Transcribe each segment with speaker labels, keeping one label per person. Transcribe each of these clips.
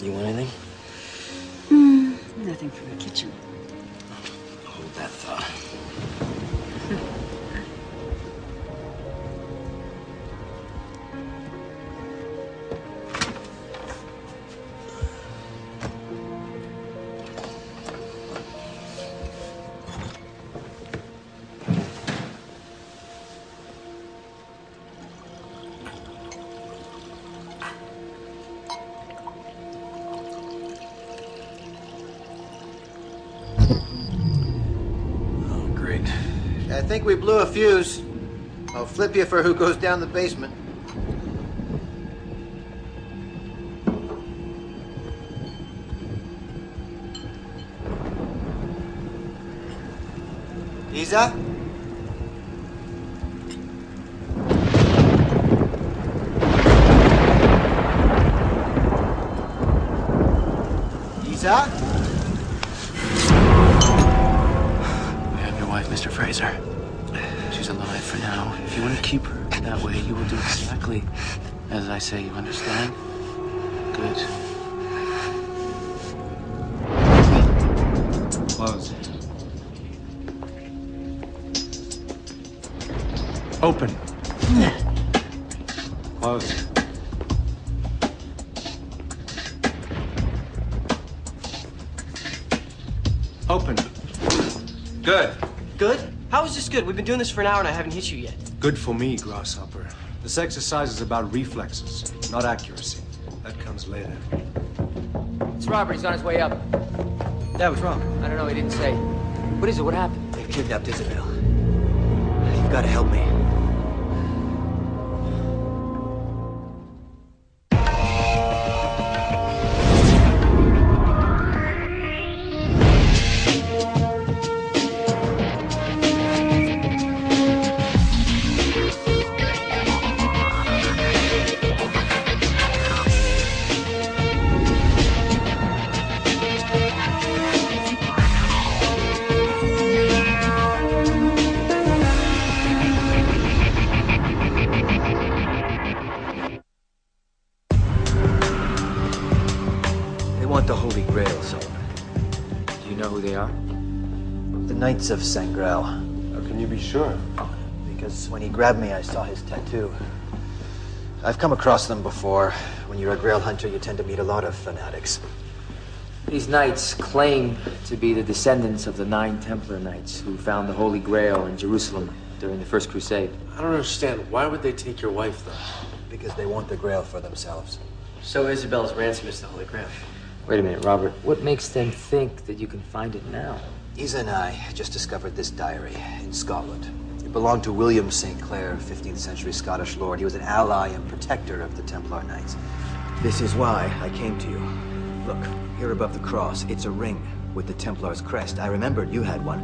Speaker 1: You want anything?
Speaker 2: Nothing from the kitchen.
Speaker 1: Hold that thought.
Speaker 3: I think we blew a fuse. I'll flip you for who goes down the basement. Isa? Isa?
Speaker 1: We have your wife, Mr. Fraser. She's alive for now. If you want to keep her that way, you will do exactly as I say. You understand? Good.
Speaker 4: Close. Open. Close. Open. Good.
Speaker 5: Good? How is this good? We've been doing this for an hour and I haven't hit you yet.
Speaker 4: Good for me, Grasshopper. This exercise is about reflexes, not accuracy. That comes later.
Speaker 6: It's Robert. He's on his way up.
Speaker 5: That was wrong.
Speaker 6: I don't know. He didn't say. What is it? What happened?
Speaker 3: They've kidnapped Isabel. You've got to help me. The Holy Grail, Solomon.
Speaker 6: Do you know who they are?
Speaker 3: The Knights of Sangreal.
Speaker 4: How can you be sure?
Speaker 3: Because when he grabbed me, I saw his tattoo. I've come across them before. When you're a Grail hunter, you tend to meet a lot of fanatics.
Speaker 6: These knights claim to be the descendants of the 9 Templar knights who found the Holy Grail in Jerusalem during the First Crusade.
Speaker 1: I don't understand. Why would they take your wife, though?
Speaker 3: Because they want the Grail for themselves.
Speaker 5: So Isabel's ransom is the Holy Grail.
Speaker 6: Wait a minute, Robert. What makes them think that you can find it now?
Speaker 3: Isa and I just discovered this diary in Scotland. It belonged to William St. Clair, 15th century Scottish lord. He was an ally and protector of the Templar Knights. This is why I came to you. Look, here above the cross, it's a ring with the Templar's crest. I remembered you had one.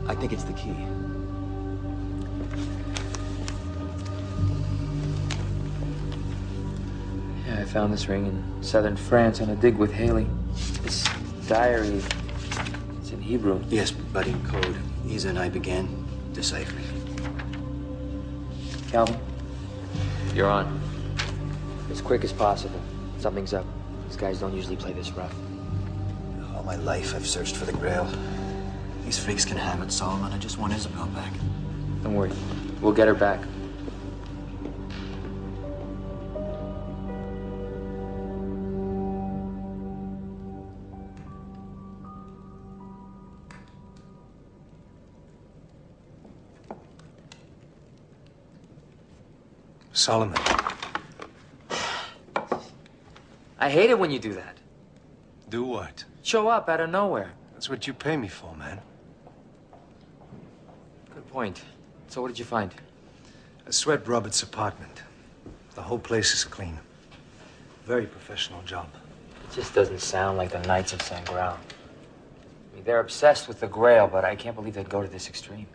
Speaker 3: I think it's the key.
Speaker 6: Yeah, I found this ring in southern France on a dig with Haley. This diary, it's in Hebrew.
Speaker 3: Yes, but in code. Isa and I began deciphering.
Speaker 6: Calvin, you're on. As quick as possible. Something's up. These guys don't usually play this rough.
Speaker 3: All my life, I've searched for the Grail. These freaks can have it, Solomon. I just want Isabel back.
Speaker 6: Don't worry. We'll get her back.
Speaker 4: Solomon.
Speaker 6: I hate it when you do that.
Speaker 4: Do what?
Speaker 6: Show up out of nowhere.
Speaker 4: That's what you pay me for, man.
Speaker 6: Good point. So what did you find?
Speaker 4: I swept Robert's apartment. The whole place is clean. Very professional job.
Speaker 6: It just doesn't sound like the Knights of Sangreal. I mean, they're obsessed with the Grail, but I can't believe they'd go to this extreme.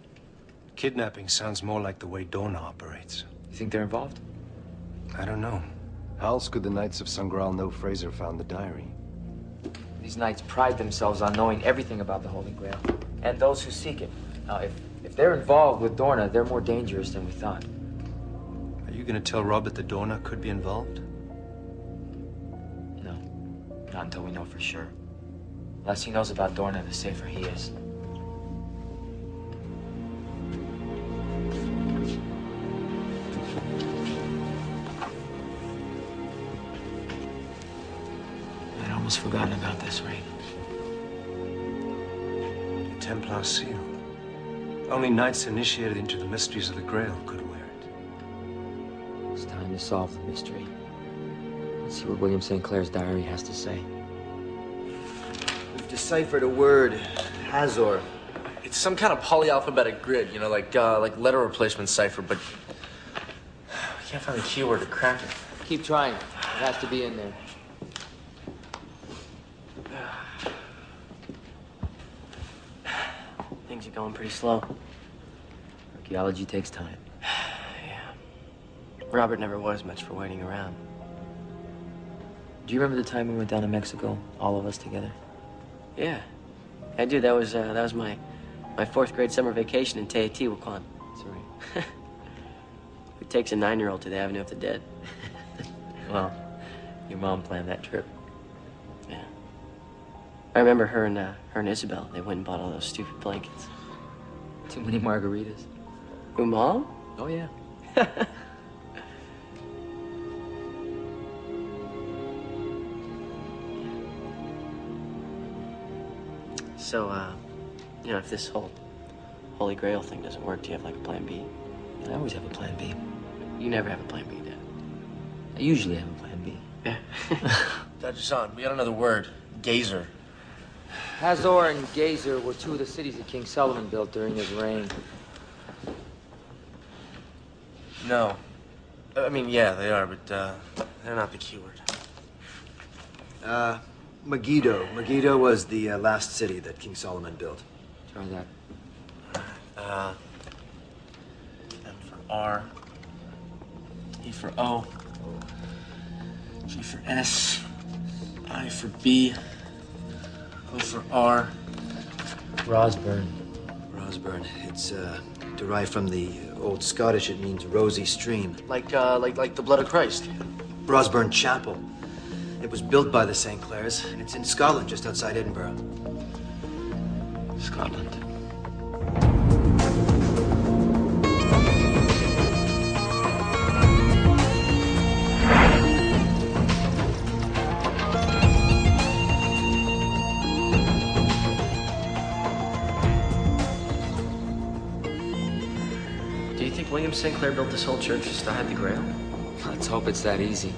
Speaker 4: Kidnapping sounds more like the way Dorna operates.
Speaker 6: You think they're involved?
Speaker 4: I don't know. How else could the Knights of Sangreal know Fraser found the diary?
Speaker 6: These knights pride themselves on knowing everything about the Holy Grail, and those who seek it. Now, if they're involved with Dorna, they're more dangerous than we thought.
Speaker 4: Are you going to tell Robert that Dorna could be involved?
Speaker 6: No. Not until we know for sure. The less he knows about Dorna, the safer he is.
Speaker 1: I'd almost forgotten about this ring.
Speaker 4: The Templar seal. Only knights initiated into the mysteries of the Grail could wear it.
Speaker 6: It's time to solve the mystery. Let's see what William St. Clair's diary has to say.
Speaker 3: We've deciphered a word, Hazor.
Speaker 2: It's some kind of polyalphabetic grid, you know, like letter replacement cipher, but we can't find the keyword to crack it.
Speaker 6: Keep trying. It has to be in there.
Speaker 5: Things are going pretty slow.
Speaker 6: Archaeology takes time.
Speaker 5: Yeah. Robert never was much for waiting around.
Speaker 6: Do you remember the time we went down to Mexico, all of us together?
Speaker 5: Yeah. I do. That was my fourth grade summer vacation in Teotihuacan.
Speaker 6: That's right.
Speaker 5: Who takes a 9-year-old to the Avenue of the Dead?
Speaker 6: Well, your mom planned that trip.
Speaker 5: Yeah. I remember her and Isabel. They went and bought all those stupid blankets.
Speaker 6: Too many margaritas.
Speaker 5: Who, Mom?
Speaker 6: Oh, yeah.
Speaker 5: So, you know, if this whole Holy Grail thing doesn't work, do you have like a plan B?
Speaker 6: I always have a plan B.
Speaker 5: You never have a plan B, Dad.
Speaker 6: I usually have a plan B.
Speaker 5: Yeah.
Speaker 2: Dad-san, we got another word. Gazer.
Speaker 6: Hazor and Gazer were two of the cities that King Solomon built during his reign.
Speaker 2: No. I mean, yeah, they are, but they're not the keyword.
Speaker 3: Megiddo. Megiddo was the last city that King Solomon built.
Speaker 6: Try that.
Speaker 2: M for R. E for O. G for S. I for B. O for R.
Speaker 6: Rosburn.
Speaker 3: Rosburn. It's derived from the Old Scottish. It means rosy stream.
Speaker 2: Like the blood of Christ.
Speaker 3: Rosburn Chapel. It was built by the St. Clairs, and it's in Scotland, just outside Edinburgh.
Speaker 1: Scotland.
Speaker 5: Do you think William St. Clair built this whole church just to hide the Grail?
Speaker 6: Let's hope it's that easy.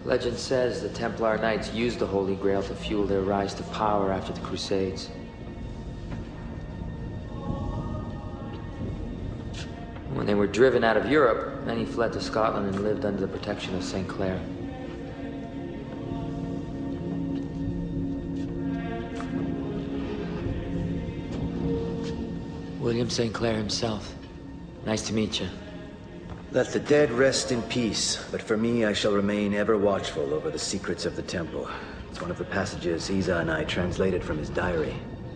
Speaker 6: Legend says the Templar Knights used the Holy Grail to fuel their rise to power after the Crusades. When they were driven out of Europe, many fled to Scotland and lived under the protection of St. Clair. William St. Clair himself. Nice to meet you.
Speaker 3: Let the dead rest in peace, but for me, I shall remain ever watchful over the secrets of the temple. It's one of the passages Isa and I translated from his diary.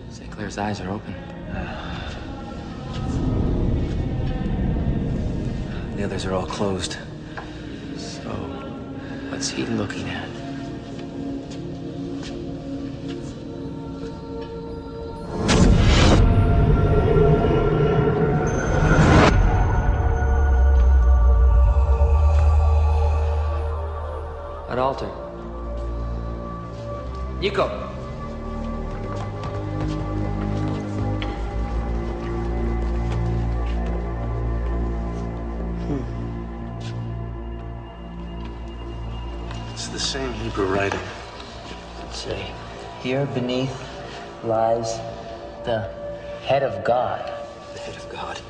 Speaker 6: St. Clair's eyes are open.
Speaker 3: The others are all closed.
Speaker 1: So, what's he looking at?
Speaker 6: An altar. Nico!
Speaker 2: It's the same Hebrew writing.
Speaker 6: Say, here beneath lies the head of God.
Speaker 3: The head of God.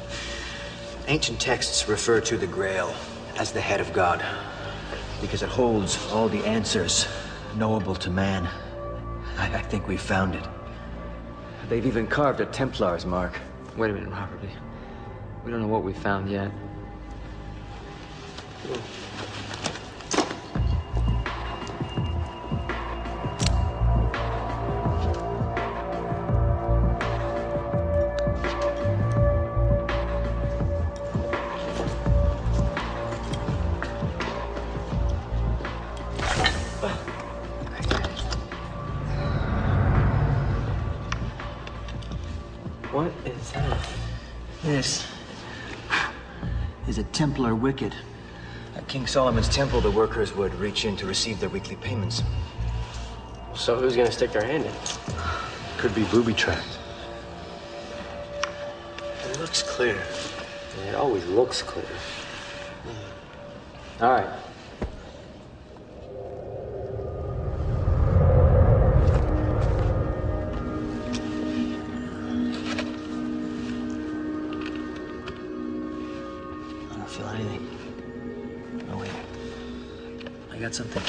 Speaker 3: Ancient texts refer to the Grail as the head of God, because it holds all the answers knowable to man. I think we found it. They've even carved a Templar's mark.
Speaker 6: Wait a minute, Robert. We don't know what we found yet.
Speaker 5: What is that?
Speaker 3: This is a Templar wicket. At King Solomon's temple, the workers would reach in to receive their weekly payments.
Speaker 5: So who's gonna stick their hand in?
Speaker 4: Could be booby-trapped.
Speaker 5: It looks clear. It always looks clear. All right.
Speaker 3: I don't feel anything. Oh, wait. I got something.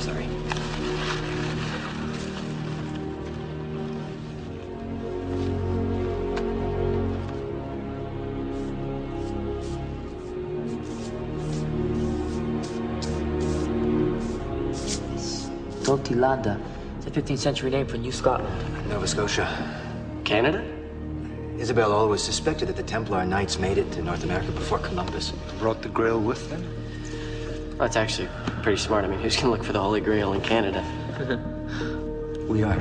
Speaker 3: Sorry.
Speaker 6: Totilanda. It's a 15th century name for New Scotland.
Speaker 3: Nova Scotia.
Speaker 5: Canada?
Speaker 3: Isabel always suspected that the Templar Knights made it to North America before Columbus.
Speaker 4: Brought the Grail with them?
Speaker 5: That's actually pretty smart. I mean, who's gonna look for the Holy Grail in Canada?
Speaker 3: We are.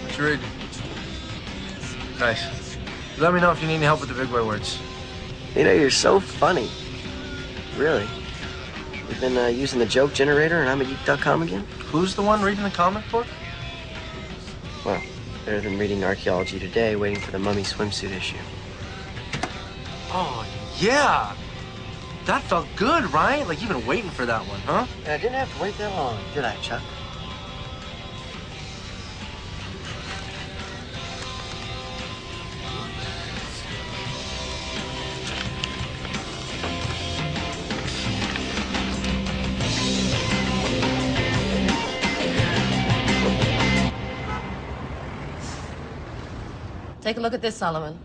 Speaker 2: What you reading? Nice. Let me know if you need any help with the big boy words.
Speaker 5: You know, you're so funny. Really. You've been using the joke generator and I'm at geek.com again?
Speaker 2: Who's the one reading the comic book?
Speaker 5: Well, better than reading Archaeology Today, waiting for the mummy swimsuit issue.
Speaker 2: Oh, yeah. That felt good, right? Like you've been waiting for that one, huh?
Speaker 5: I didn't have to wait that long, did I, Chuck?
Speaker 7: Take a look at this, Solomon.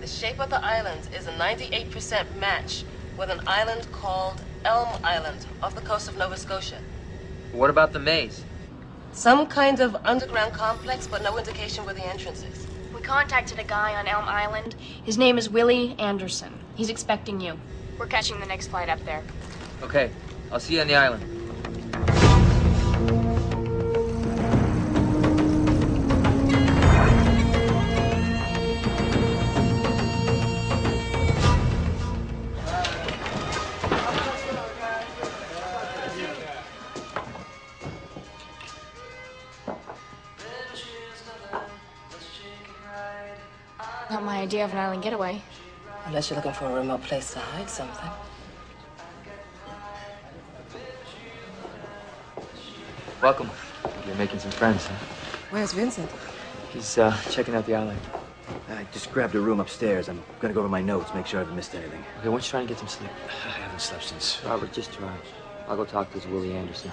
Speaker 7: The shape of the island is a 98% match with an island called Elm Island off the coast of Nova Scotia.
Speaker 6: What about the maze?
Speaker 7: Some kind of underground complex, but no indication where the entrance is.
Speaker 8: We contacted a guy on Elm Island. His name is Willie Anderson. He's expecting you. We're catching the next flight up there.
Speaker 6: Okay, I'll see you on the island.
Speaker 8: Not my idea of an island getaway.
Speaker 7: Unless you're looking for a remote place to hide something.
Speaker 6: Welcome. You're making some friends, huh?
Speaker 7: Where's Vincent?
Speaker 6: He's checking out the island.
Speaker 3: I just grabbed a room upstairs. I'm gonna go over my notes, make sure I haven't missed anything.
Speaker 6: Okay, why don't you try and get some sleep?
Speaker 3: I haven't slept since.
Speaker 6: Robert, just try. I'll go talk to this Willie Anderson.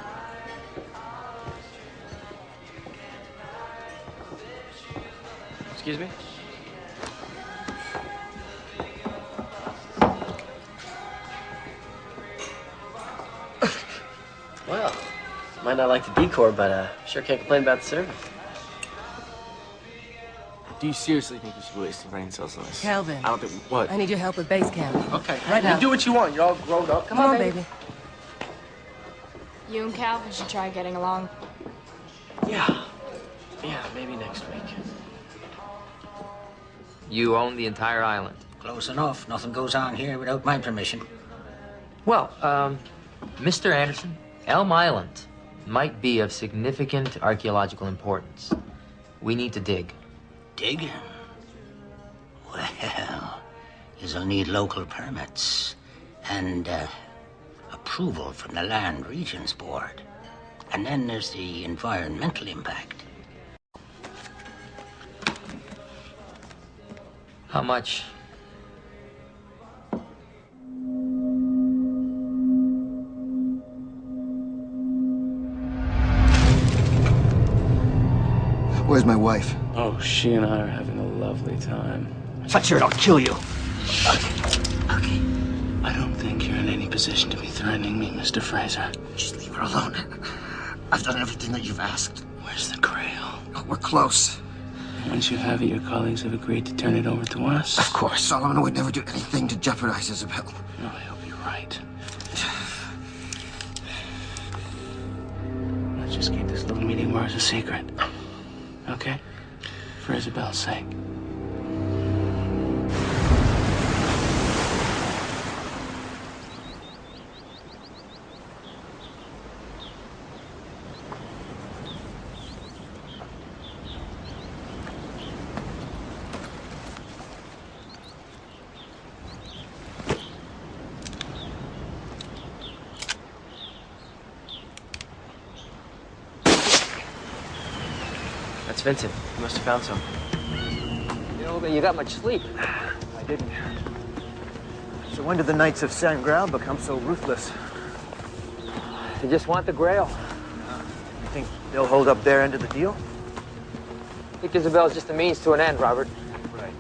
Speaker 5: Excuse me? Well, might not like the decor, but sure can't complain about the service.
Speaker 1: Do you seriously think we should waste the brain cells on this?
Speaker 7: Calvin.
Speaker 1: I don't think... What?
Speaker 7: I need your help with base camp.
Speaker 1: Okay.
Speaker 7: Right now.
Speaker 1: You do what you want. You're all grown up.
Speaker 7: Come on, baby.
Speaker 8: You and Calvin should try getting along.
Speaker 5: Yeah. Yeah, maybe next week.
Speaker 6: You own the entire island.
Speaker 9: Close enough. Nothing goes on here without my permission.
Speaker 6: Well, Mr. Anderson, Elm Island might be of significant archaeological importance. We need to dig.
Speaker 9: Dig? Well, you'll need local permits and approval from the Land Regions Board. And then there's the environmental impact.
Speaker 6: How much?
Speaker 3: Where's my wife?
Speaker 1: Oh, she and I are having a lovely time.
Speaker 3: Touch her and I'll kill you.
Speaker 9: Okay.
Speaker 1: I don't think you're in any position to be threatening me, Mr. Fraser.
Speaker 9: Just leave her alone. I've done everything that you've asked.
Speaker 1: Where's the Grail?
Speaker 9: Oh, we're close.
Speaker 1: Once you have it, your colleagues have agreed to turn it over to us.
Speaker 9: Of course, Solomon would never do anything to jeopardize Isabel.
Speaker 1: Oh, I hope you're right. Let's just keep this little meeting of ours a secret. Okay? For Isabel's sake.
Speaker 5: That's Vincent. You must have found some.
Speaker 6: You know, you got much sleep.
Speaker 3: I didn't. So when did the Knights of San Grail become so ruthless?
Speaker 6: They just want the Grail.
Speaker 3: You think they'll hold up their end of the deal?
Speaker 6: I think Isabel's just a means to an end, Robert.
Speaker 3: Right.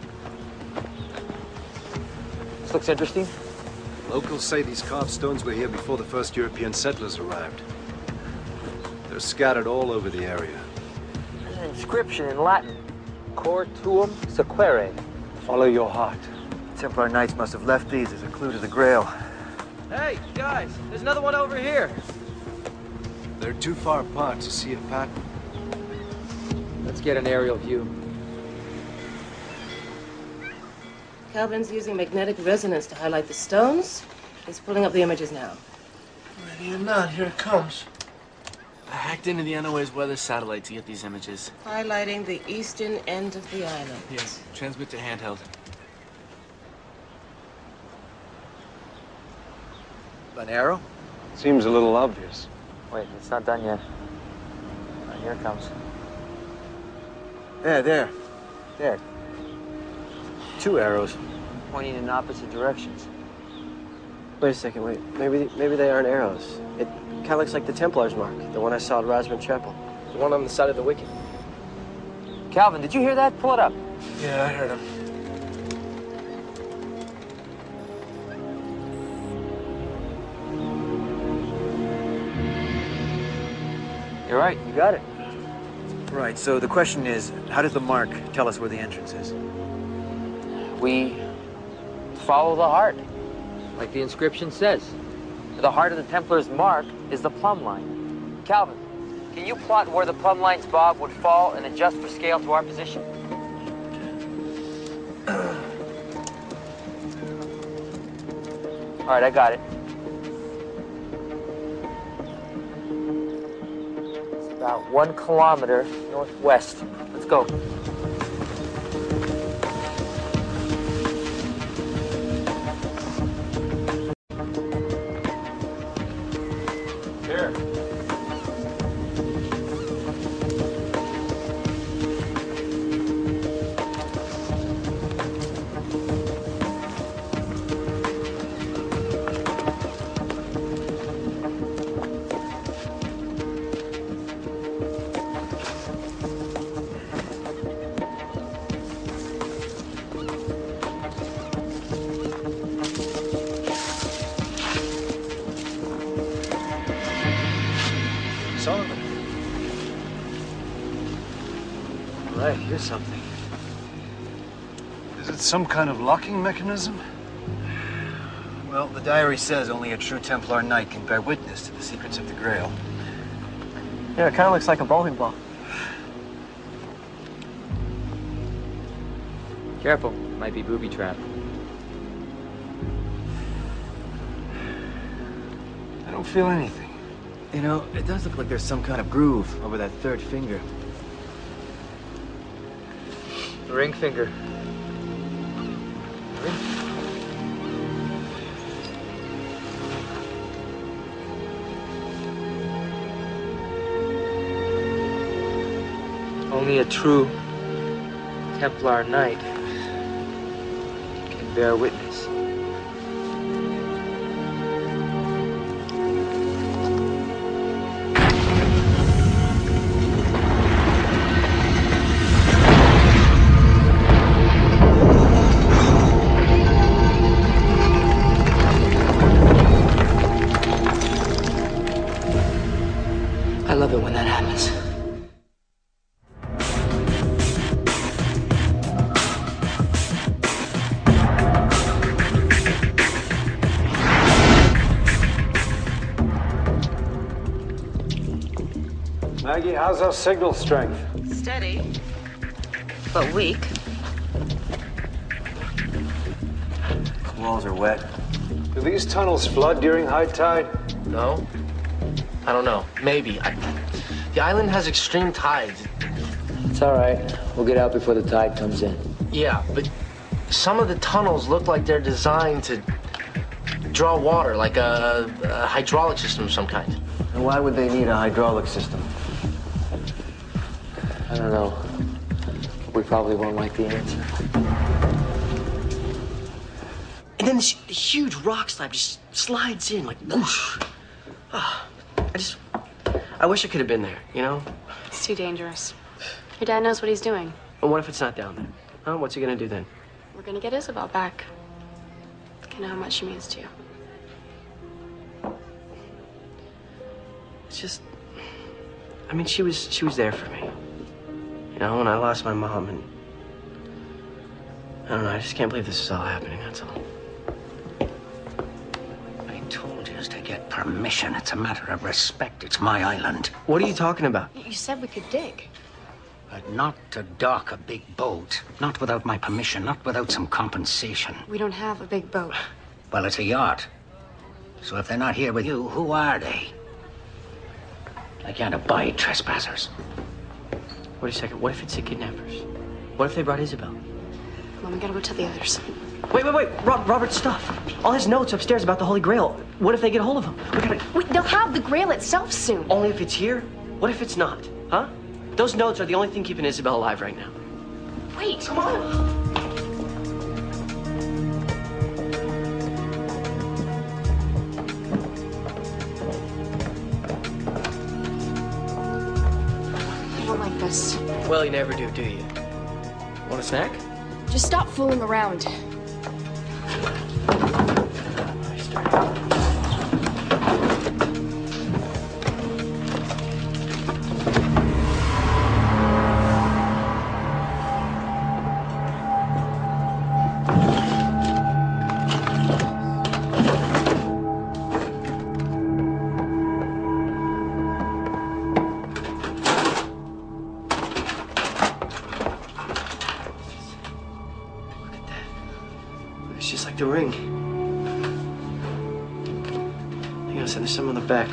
Speaker 6: This looks interesting.
Speaker 4: Locals say these carved stones were here before the first European settlers arrived. They're scattered all over the area.
Speaker 6: There's an inscription in Latin. Cor tuum sequere.
Speaker 4: Follow your heart.
Speaker 3: The Templar Knights must have left these as a clue to the Grail.
Speaker 5: Hey, guys, there's another one over here.
Speaker 4: They're too far apart to see a pattern.
Speaker 6: Let's get an aerial view.
Speaker 7: Calvin's using magnetic resonance to highlight the stones. He's pulling up the images now.
Speaker 2: Ready or not, here it comes. I hacked into the NOAA's weather satellite to get these images.
Speaker 7: Highlighting the eastern end of the island.
Speaker 2: Yes, transmit to handheld.
Speaker 3: An arrow?
Speaker 4: Seems a little obvious.
Speaker 6: Wait, it's not done yet. Here it comes.
Speaker 3: There. Two arrows.
Speaker 6: Pointing in opposite directions.
Speaker 5: Wait a second, wait. Maybe they aren't arrows. It kind of looks like the Templar's mark, the one I saw at Rosman Chapel. The one on the side of the wicket.
Speaker 6: Calvin, did you hear that? Pull it up.
Speaker 2: Yeah, I heard him.
Speaker 6: You're right, you got it.
Speaker 3: Right, so the question is, how does the mark tell us where the entrance is?
Speaker 6: We follow the heart, like the inscription says. The heart of the Templar's mark is the plumb line. Calvin, can you plot where the plumb line's bob would fall and adjust for scale to our position? All right, I got it. It's about 1 kilometer northwest. Let's go.
Speaker 4: Solomon.
Speaker 3: Right, here's something.
Speaker 4: Is it some kind of locking mechanism?
Speaker 3: Well, the diary says only a true Templar Knight can bear witness to the secrets of the Grail.
Speaker 5: Yeah, it kind of looks like a bowling ball.
Speaker 6: Careful, might be booby trap.
Speaker 4: I
Speaker 5: don't feel anything.
Speaker 3: You know, it does look like there's some kind of groove over that third finger.
Speaker 5: The ring finger. Only a true Templar knight can bear witness.
Speaker 6: I love it when that happens.
Speaker 4: Maggie, how's our signal strength?
Speaker 7: Steady, but weak.
Speaker 3: The walls are wet.
Speaker 4: Do these tunnels flood during high tide?
Speaker 2: No? I don't know. Maybe. The island has extreme tides.
Speaker 6: It's all right. We'll get out before the tide comes in.
Speaker 2: Yeah, but some of the tunnels look like they're designed to draw water, like a hydraulic system of some kind.
Speaker 3: And why would they need a hydraulic system?
Speaker 6: I don't know. We probably won't like the answer.
Speaker 5: And then this huge rock slab just slides in like whoosh. I wish I could have been there, you know?
Speaker 8: It's too dangerous. Your dad knows what he's doing.
Speaker 5: And what if it's not down there? Huh? What's he gonna do then?
Speaker 8: We're gonna get Isabel back. I know how much she means to you.
Speaker 5: It's just, I mean, she was there for me. You know, when I lost my mom, and I don't know, I just can't believe this is all happening, that's all.
Speaker 9: I told you to get permission. It's a matter of respect. It's my island.
Speaker 5: What are you talking about?
Speaker 8: You said we could dig.
Speaker 9: But not to dock a big boat. Not without my permission, not without some compensation.
Speaker 8: We don't have a big boat.
Speaker 9: Well, it's a yacht. So if they're not here with you, who are they? I can't abide trespassers.
Speaker 5: Wait a second, what if it's the kidnappers? What if they brought Isabel?
Speaker 8: Come on, we gotta go tell the others.
Speaker 5: Wait, Robert's stuff. All his notes upstairs about the Holy Grail. What if they get a hold of him? We gotta...
Speaker 8: Wait, they'll have the Grail itself soon.
Speaker 5: Only if it's here? What if it's not? Huh? Those notes are the only thing keeping Isabel alive right now.
Speaker 8: Wait, come on. I don't like this.
Speaker 5: Well, you never do you? Want a snack?
Speaker 8: Just stop fooling around.
Speaker 5: It's just like the ring. Hang on a second, there's some on the back.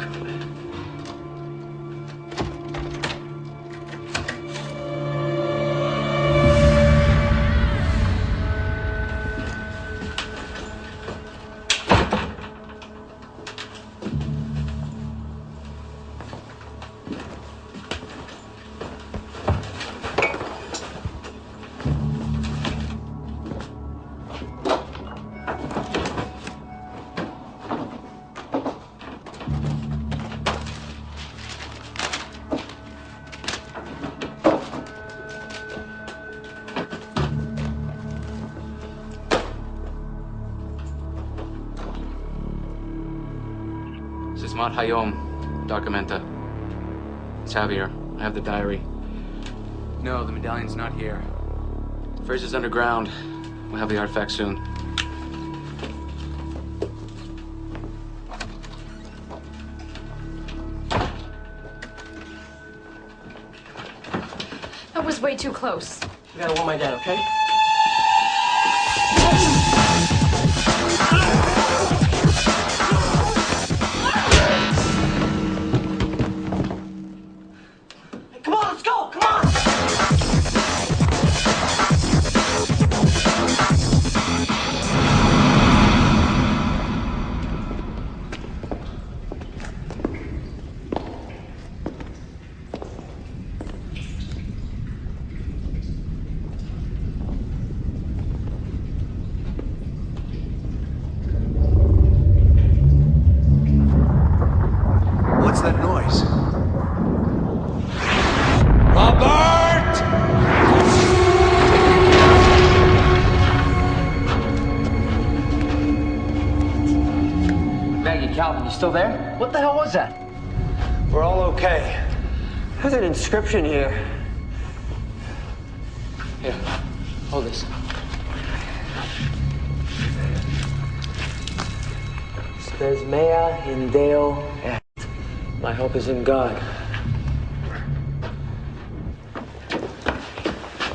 Speaker 1: Sismat Hayom, Documenta. It's Javier. I have the diary. No, the medallion's not here. Fraser's underground. We'll have the artifact soon.
Speaker 8: That was way too close.
Speaker 5: We gotta warn my dad, okay?
Speaker 4: noise? Robert!
Speaker 6: Maggie, Calvin, you still there?
Speaker 2: What the hell was that?
Speaker 4: We're all okay.
Speaker 5: There's an inscription here.
Speaker 6: Here, hold this. Says Mea in Deo est. My hope is in God.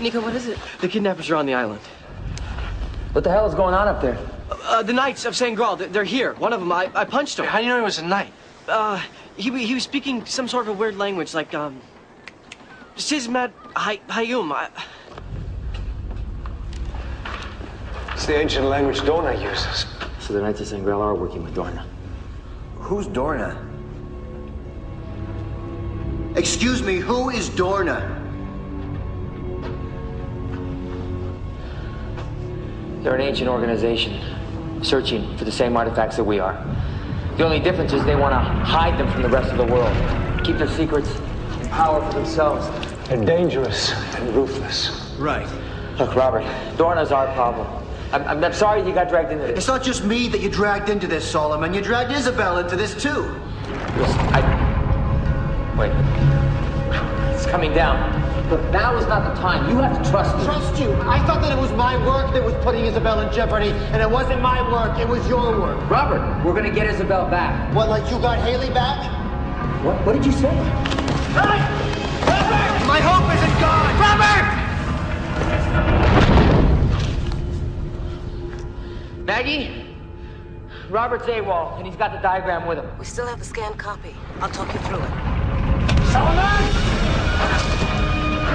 Speaker 7: Nico, what is it?
Speaker 5: The kidnappers are on the island.
Speaker 6: What the hell is going on up there?
Speaker 5: The Knights of St. Graal, they're here. One of them, I punched him.
Speaker 2: How do you know he was a knight?
Speaker 5: He was speaking some sort of a weird language, like, Sizmat Hayum.
Speaker 4: It's the ancient language Dorna uses.
Speaker 6: So the Knights of St. Graal are working with Dorna.
Speaker 3: Who's Dorna? Excuse me, who is Dorna?
Speaker 6: They're an ancient organization, searching for the same artifacts that we are. The only difference is they want to hide them from the rest of the world, keep their secrets and power for themselves.
Speaker 4: They're dangerous and ruthless.
Speaker 3: Right.
Speaker 6: Look, Robert, Dorna's our problem. I'm sorry you got dragged into this.
Speaker 3: It's not just me that you dragged into this, Solomon. You dragged Isabel into this, too.
Speaker 6: Wait. It's coming down. Look, now is not the time. You have to trust me.
Speaker 2: Trust you? I thought that it was my work that was putting Isabel in jeopardy, and it wasn't my work, it was your work.
Speaker 6: Robert, we're gonna get Isabel back.
Speaker 2: What, like you got Haley back?
Speaker 6: What did you say?
Speaker 2: Robert! Robert! My hope isn't gone! Robert!
Speaker 6: Maggie? Robert's AWOL, and he's got the diagram with him.
Speaker 7: We still have the scanned copy. I'll talk you through it.
Speaker 6: Solomon!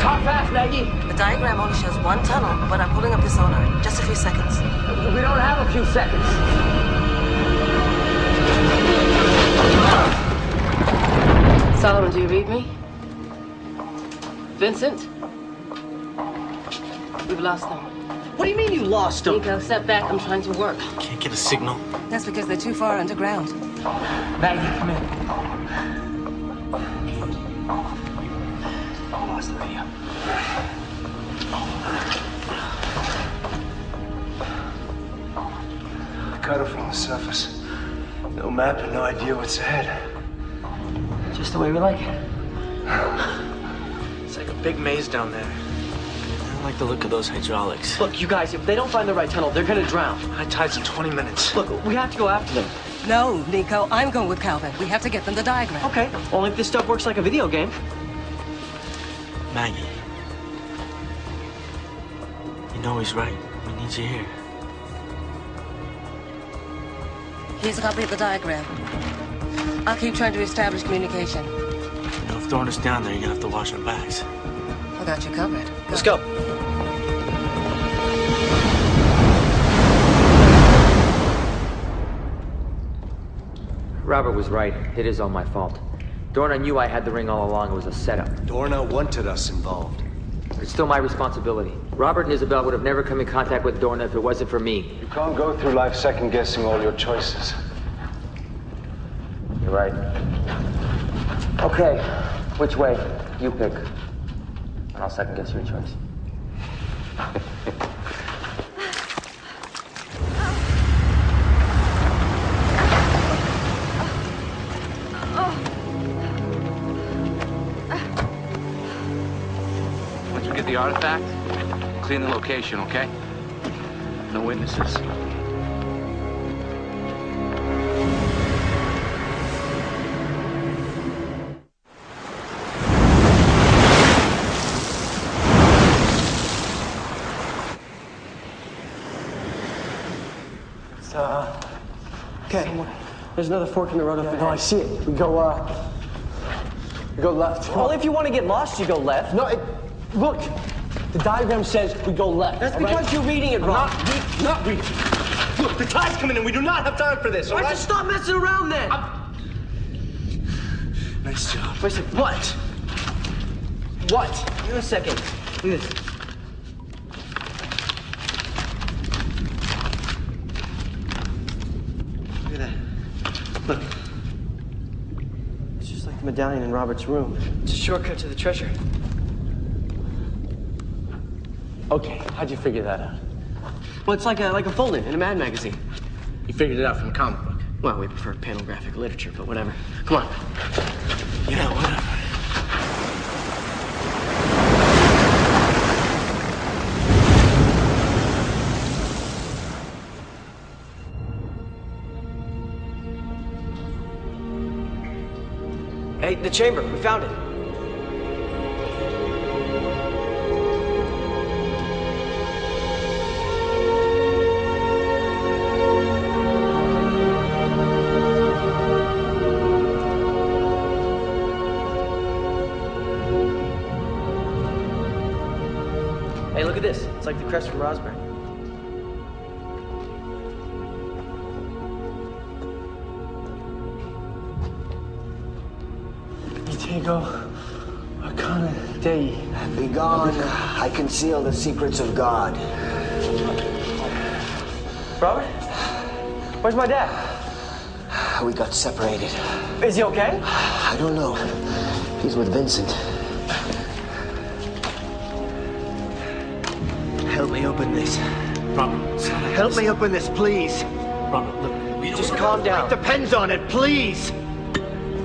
Speaker 6: Talk fast, Maggie.
Speaker 7: The diagram only shows one tunnel, but I'm pulling up the sonar. Just a few seconds.
Speaker 6: We don't have a few seconds.
Speaker 7: Solomon, do you read me? Vincent? We've lost them.
Speaker 5: What do you mean you lost them?
Speaker 7: Nico, step back. I'm trying to work.
Speaker 5: Can't get a signal.
Speaker 7: That's because they're too far underground.
Speaker 6: Maggie, come in. Lost the radio.
Speaker 4: Cut her from the surface. No map and no idea what's ahead.
Speaker 6: Just the way we like it.
Speaker 5: It's like a big maze down there.
Speaker 10: I don't like the look of those hydraulics.
Speaker 5: Look, you guys, if they don't find the right tunnel, they're gonna drown.
Speaker 10: High tide's in 20 minutes.
Speaker 5: Look, we have to go after them.
Speaker 7: No, Nico, I'm going with Calvin. We have to get them the diagram.
Speaker 5: Okay, only if this stuff works like a video game.
Speaker 10: Maggie. You know he's right. We need you here.
Speaker 7: Here's a copy of the diagram. I'll keep trying to establish communication.
Speaker 10: You know, if Dorna's down there, you're gonna have to wash our backs.
Speaker 7: I got you covered.
Speaker 5: Let's go.
Speaker 6: Robert was right. It is all my fault. Dorna knew I had the ring all along. It was a setup.
Speaker 4: Dorna wanted us involved.
Speaker 6: It's still my responsibility. Robert and Isabel would have never come in contact with Dorna if it wasn't for me.
Speaker 4: You can't go through life second-guessing all your choices.
Speaker 6: You're right. Okay, which way? You pick. And I'll second guess your choice.
Speaker 1: Once we get the artifact, clean the location, okay? No witnesses.
Speaker 5: Okay, there's another fork in the road up ahead.
Speaker 2: No, I see it. We go left.
Speaker 5: Only if you want to get lost, you go left.
Speaker 2: No, look. The diagram says we go left.
Speaker 5: That's
Speaker 2: all
Speaker 5: because
Speaker 2: right?
Speaker 5: you're reading it wrong.
Speaker 2: Not reading. Look, the tide's coming in. We do not have time for this, all
Speaker 5: Why
Speaker 2: right?
Speaker 5: just stop messing around then?
Speaker 2: Nice job.
Speaker 5: Wait a second. What? What? Give me a second. Look at this. Look at that. Look. It's just like medallion in Robert's room. It's a shortcut to the treasure.
Speaker 2: Okay, how'd you figure that out?
Speaker 5: Well, it's like a fold-in in a Mad magazine.
Speaker 2: You figured it out from a comic book.
Speaker 5: Well, we prefer panel graphic literature, but whatever. Come on.
Speaker 10: Yeah, whatever.
Speaker 5: Hey, the chamber. We found it. Hey, look at this. It's like the crest from Rosberg.
Speaker 10: Diego, Arcana Dei.
Speaker 3: Begone, I conceal the secrets of God.
Speaker 5: Robert? Where's my dad?
Speaker 3: We got separated.
Speaker 5: Is he okay?
Speaker 3: I don't know. He's with Vincent. Help me open this.
Speaker 10: Robert,
Speaker 3: Help me open this, please.
Speaker 10: Robert, look, we don't...
Speaker 5: Just calm down.
Speaker 3: It depends on it, please.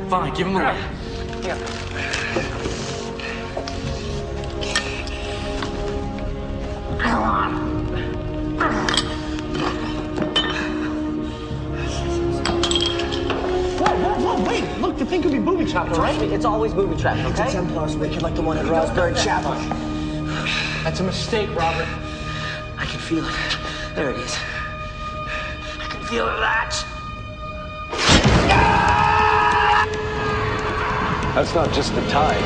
Speaker 10: Fine, give him away.
Speaker 5: Yeah.
Speaker 2: Whoa, wait! Look, the thing could be booby-trapped, all right?
Speaker 5: It's always booby-trapped, okay?
Speaker 3: The Templars wicked like the one at Rosberg Chapel.
Speaker 2: That's a mistake, Robert.
Speaker 5: I can feel it. There it is. I can feel that.
Speaker 4: That's not just the tide.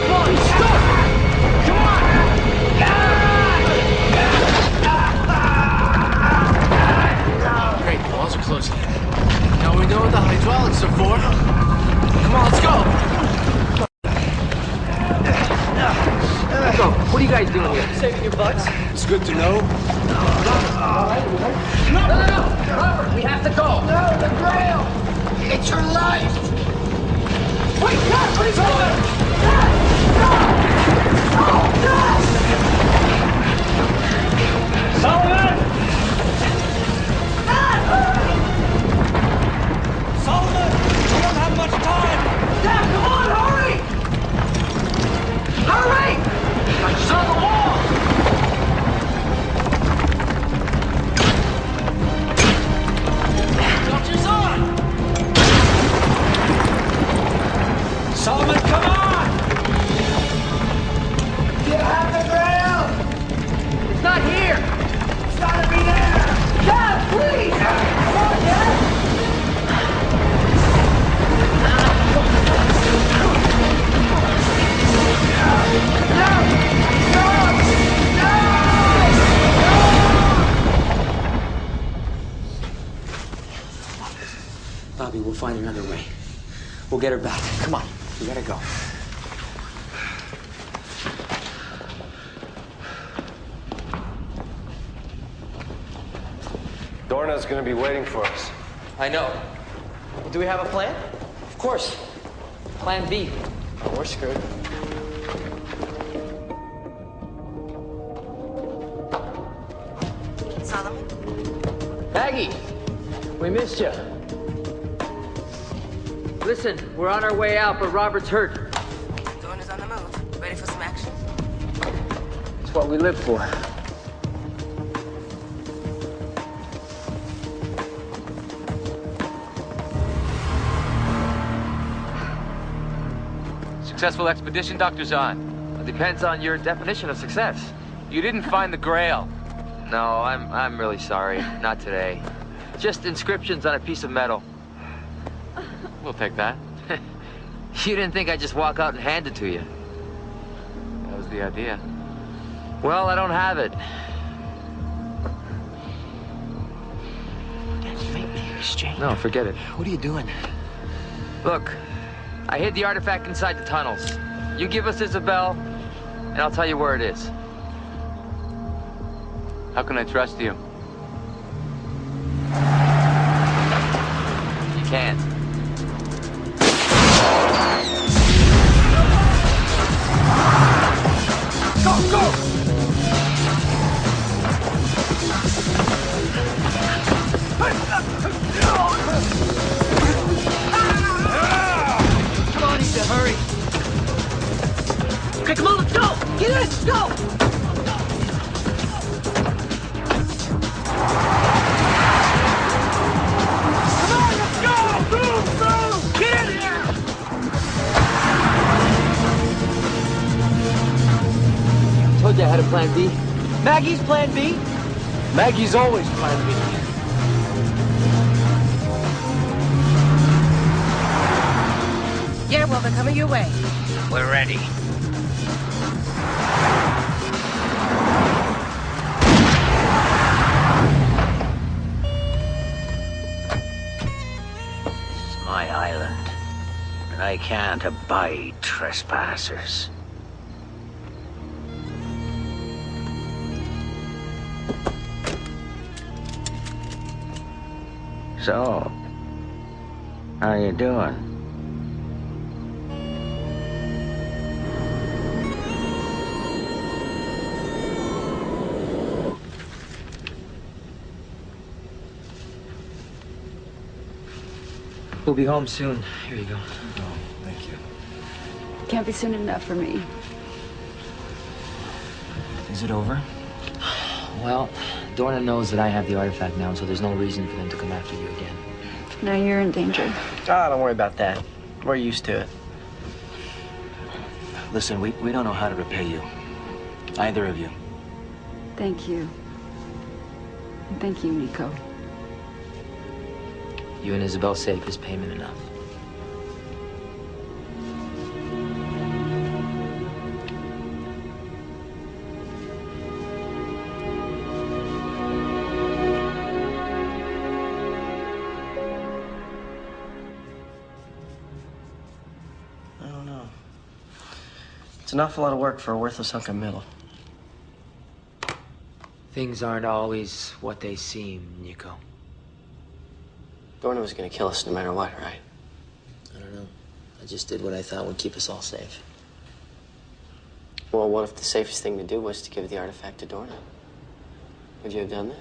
Speaker 2: Come on, stop! Come on!
Speaker 1: Great, the walls are closing in. Now we know what the hydraulics are for. Come on, let's go!
Speaker 5: So, what are you guys doing here? Saving your butts?
Speaker 4: It's good to know.
Speaker 2: No, Robert, we have to go.
Speaker 3: No, the Grail! It's your life!
Speaker 2: Wait, God, what is going? Solomon!
Speaker 10: Solomon! We don't have much time!
Speaker 2: Dad, come on, hurry! Hurry! She's on the wall!
Speaker 10: Doctor's on!
Speaker 2: Solomon, come on!
Speaker 3: You have the Grail!
Speaker 2: It's not here!
Speaker 3: It's gotta be there!
Speaker 2: Dad, please! Come on, Dad!
Speaker 6: Bobby, we'll find another way. We'll get her back. Come on, we gotta go.
Speaker 4: Dorna's gonna be waiting for us.
Speaker 6: I know.
Speaker 5: Do we have a plan?
Speaker 6: Of course. Plan B.
Speaker 5: Oh, we're screwed.
Speaker 7: Solomon?
Speaker 6: Maggie, we missed you. Listen, we're on our way out, but Robert's hurt.
Speaker 7: Dorna's on the move. Ready for some action?
Speaker 6: It's what we live for.
Speaker 11: Successful expedition, Dr. Zahn?
Speaker 6: It depends on your definition of success.
Speaker 11: You didn't find the Grail.
Speaker 6: No, I'm really sorry. Not today. Just inscriptions on a piece of metal.
Speaker 11: We'll take that.
Speaker 6: You didn't think I'd just walk out and hand it to you?
Speaker 11: That was the idea.
Speaker 6: Well, I don't have it. No, forget it.
Speaker 5: What are you doing?
Speaker 6: Look, I hid the artifact inside the tunnels. You give us Isabel, and I'll tell you where it is.
Speaker 11: How can I trust you?
Speaker 6: You can't.
Speaker 2: Get in! Go!
Speaker 10: Come on, let's go! Move! Get in here!
Speaker 6: Told you I had a plan B.
Speaker 2: Maggie's plan B?
Speaker 5: Maggie's always plan B.
Speaker 7: Yeah, well, they're coming your way.
Speaker 9: We're ready. This is my island, and I can't abide trespassers. So, how you doing?
Speaker 6: We'll be home soon. Here you go.
Speaker 4: Oh, thank you.
Speaker 12: Can't be soon enough for me.
Speaker 6: Is it over? Well, Dorna knows that I have the artifact now, so there's no reason for them to come after you again.
Speaker 12: Now you're in danger.
Speaker 5: Ah, don't worry about that. We're used to it. Listen, we don't know how to repay you. Either of you.
Speaker 12: Thank you. And thank you, Nico.
Speaker 6: You and Isabel safe is payment enough.
Speaker 5: I don't know. It's an awful lot of work for a worthless hunk of metal.
Speaker 6: Things aren't always what they seem, Nico.
Speaker 5: Dorna was gonna kill us no matter what, right? I don't know. I just did what I thought would keep us all safe. Well, what if the safest thing to do was to give the artifact to Dorna? Would you have done that?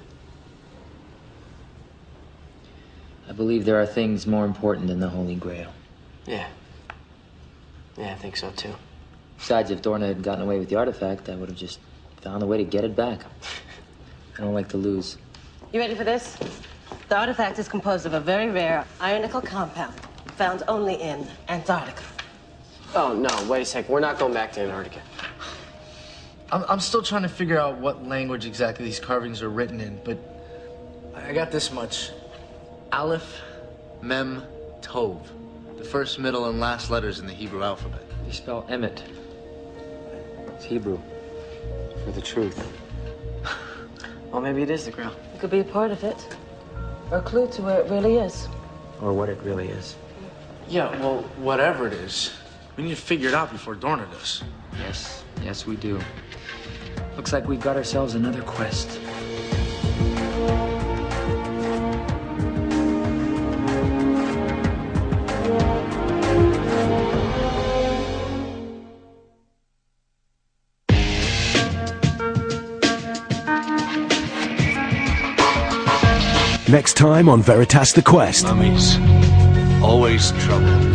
Speaker 6: I believe there are things more important than the Holy Grail.
Speaker 5: Yeah. Yeah, I think so too.
Speaker 6: Besides, if Dorna had gotten away with the artifact, I would have just found a way to get it back. I don't like to lose.
Speaker 7: You ready for this? The artifact is composed of a very rare iron-nickel compound found only in Antarctica.
Speaker 5: Oh, no, wait a second. We're not going back to Antarctica.
Speaker 2: I'm still trying to figure out what language exactly these carvings are written in, but I got this much. Aleph, Mem, Tov. The first, middle, and last letters in the Hebrew alphabet.
Speaker 6: You spell Emmet. It's Hebrew. For the truth.
Speaker 5: Well, maybe it is the Grail.
Speaker 7: It could be a part of it. Or a clue to where it really is.
Speaker 6: Or what it really is.
Speaker 2: Yeah, well, whatever it is, we need to figure it out before Dorna does.
Speaker 6: Yes, we do. Looks like we've got ourselves another quest.
Speaker 13: Next time on Veritas the Quest.
Speaker 10: Mummies. Always trouble.